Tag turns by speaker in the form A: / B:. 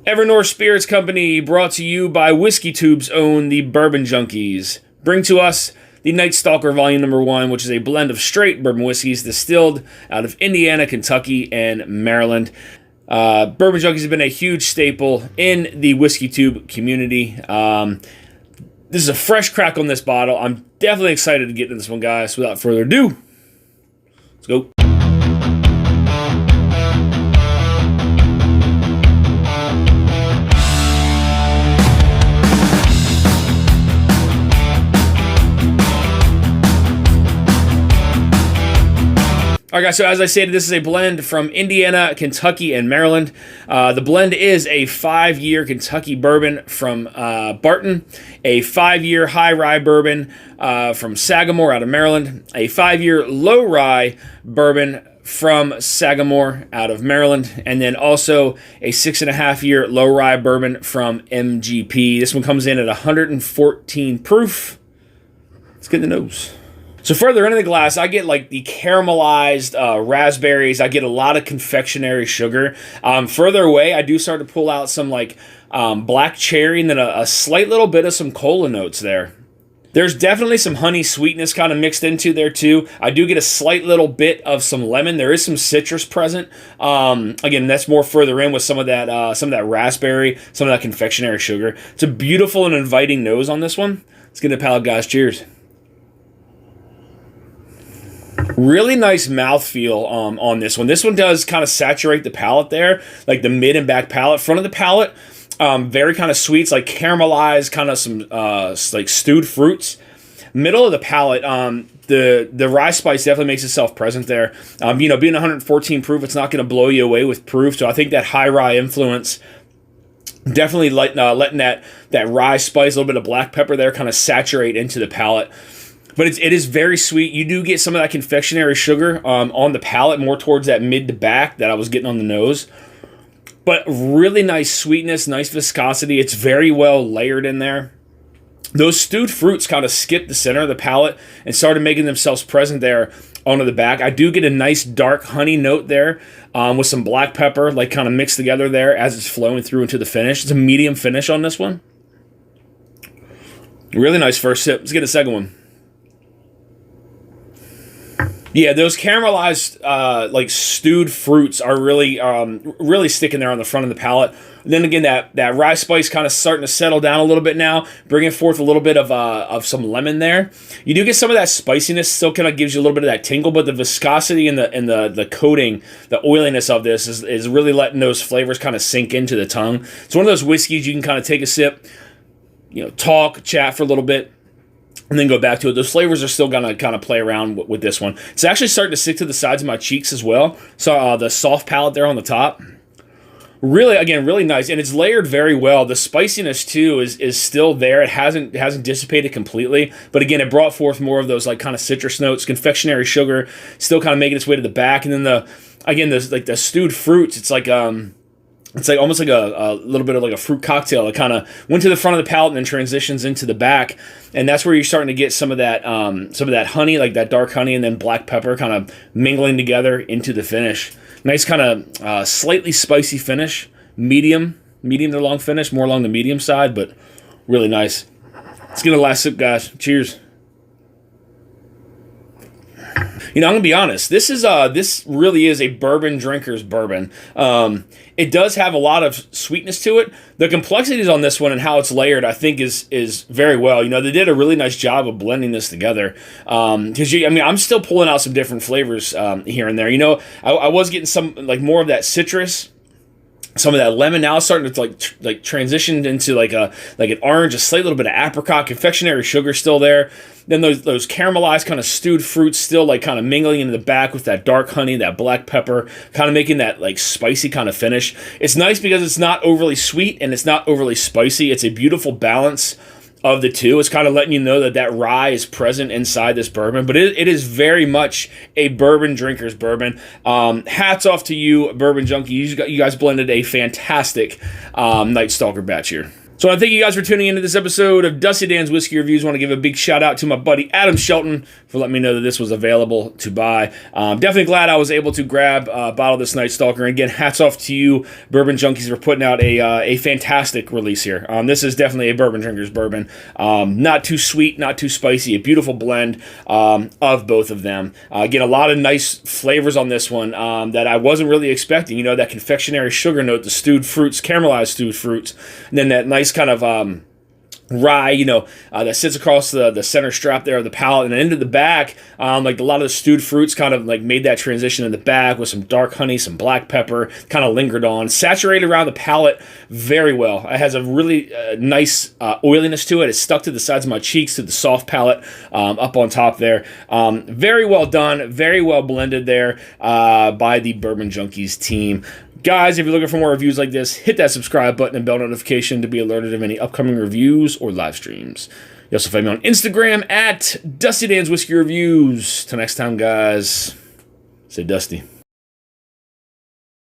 A: Evernorth Spirits Company, brought to you by WhiskeyTube's own the Bourbon Junkies. Bring to us the Night Stalker Volume Number 1, which is a blend of straight bourbon whiskeys distilled out of Indiana, Kentucky, and Maryland. Bourbon Junkies has been a huge staple in the WhiskeyTube community. This is a fresh crack on this bottle. I'm definitely excited to get into this one, guys. Without further ado, let's go. All right, guys, so as I stated, this is a blend from Indiana, Kentucky, and Maryland. The blend is a 5-year Kentucky bourbon from Barton, a 5-year high rye bourbon from Sagamore out of Maryland, a 5-year low rye bourbon from Sagamore out of Maryland, and then also a 6.5-year low rye bourbon from MGP. This one comes in at 114 proof. Let's get in the nose. So further into the glass, I get like the caramelized raspberries. I get a lot of confectionery sugar. Further away, I do start to pull out some like black cherry and then a slight little bit of some cola notes there. There's definitely some honey sweetness kind of mixed into there too. I do get a slight little bit of some lemon. There is some citrus present. Again, that's more further in with some of that raspberry, some of that confectionery sugar. It's a beautiful and inviting nose on this one. Let's get into the palate, guys. Cheers. Really nice mouthfeel on this one. This one does kind of saturate the palate there, like the mid and back palate. Front of the palate, very kind of sweet. It's like caramelized, kind of some like stewed fruits. Middle of the palate, the rye spice definitely makes itself present there. Being 114 proof, it's not going to blow you away with proof. So I think that high rye influence definitely letting that rye spice, a little bit of black pepper there, kind of saturate into the palate. But it is very sweet. You do get some of that confectionery sugar on the palate, more towards that mid to back that I was getting on the nose. But really nice sweetness, nice viscosity. It's very well layered in there. Those stewed fruits kind of skipped the center of the palate and started making themselves present there onto the back. I do get a nice dark honey note there with some black pepper, like kind of mixed together there as it's flowing through into the finish. It's a medium finish on this one. Really nice first sip. Let's get a second one. Yeah, those caramelized, like stewed fruits are really, really sticking there on the front of the palate. And then again, that rye spice kind of starting to settle down a little bit now, bringing forth a little bit of some lemon there. You do get some of that spiciness, still kind of gives you a little bit of that tingle, but the viscosity and the coating, the oiliness of this is really letting those flavors kind of sink into the tongue. It's one of those whiskeys you can kind of take a sip, talk, chat for a little bit, and then go back to it. Those flavors are still going to kind of play around with this one. It's actually starting to stick to the sides of my cheeks as well. So the soft palate there on the top. Really, again, really nice. And it's layered very well. The spiciness, too, is still there. It hasn't dissipated completely. But again, it brought forth more of those like kind of citrus notes. Confectionery sugar still kind of making its way to the back. And then the stewed fruits, it's like almost like a little bit of like a fruit cocktail. It kind of went to the front of the palate and then transitions into the back, and that's where you're starting to get some of that honey, like that dark honey, and then black pepper kind of mingling together into the finish. Nice kind of slightly spicy finish, medium to long finish, more along the medium side, but really nice. Let's get a last sip, guys. Cheers. I'm gonna be honest. This really is a bourbon drinker's bourbon. It does have a lot of sweetness to it. The complexities on this one and how it's layered, I think, is very well. They did a really nice job of blending this together. Because I'm still pulling out some different flavors here and there. I was getting some like more of that citrus. Some of that lemon now is starting to like transition into like an orange, a slight little bit of apricot, confectionery sugar still there. Then those caramelized kind of stewed fruits still like kind of mingling into the back with that dark honey, that black pepper, kind of making that like spicy kind of finish. It's nice because it's not overly sweet and it's not overly spicy. It's a beautiful balance of the two. It's kind of letting you know that rye is present inside this bourbon, but it is very much a bourbon drinker's bourbon. Hats off to you, Bourbon Junkies. You guys blended a fantastic Night Stalker batch here. So I thank you guys for tuning into this episode of Dusty Dan's Whiskey Reviews. I want to give a big shout out to my buddy Adam Shelton for letting me know that this was available to buy. Definitely glad I was able to grab a bottle of this Night Stalker. And again, hats off to you, Bourbon Junkies, for putting out a fantastic release here. This is definitely a Bourbon Drinker's bourbon. Not too sweet, not too spicy. A beautiful blend of both of them. Get a lot of nice flavors on this one that I wasn't really expecting. You know, that confectionery sugar note, the stewed fruits, caramelized stewed fruits, and then that nice kind of rye, that sits across the center strap there of the palate, and then into the back, like a lot of the stewed fruits kind of like made that transition in the back with some dark honey, some black pepper, kind of lingered on, saturated around the palate very well. It has a really nice oiliness to it. It's stuck to the sides of my cheeks, to the soft palate up on top there. Very well done, very well blended there by the Bourbon Junkies team. Guys, if you're looking for more reviews like this, hit that subscribe button and bell notification to be alerted of any upcoming reviews or live streams. You also find me on Instagram at Dusty Dan's Whiskey Reviews. Till next time, guys, stay dusty.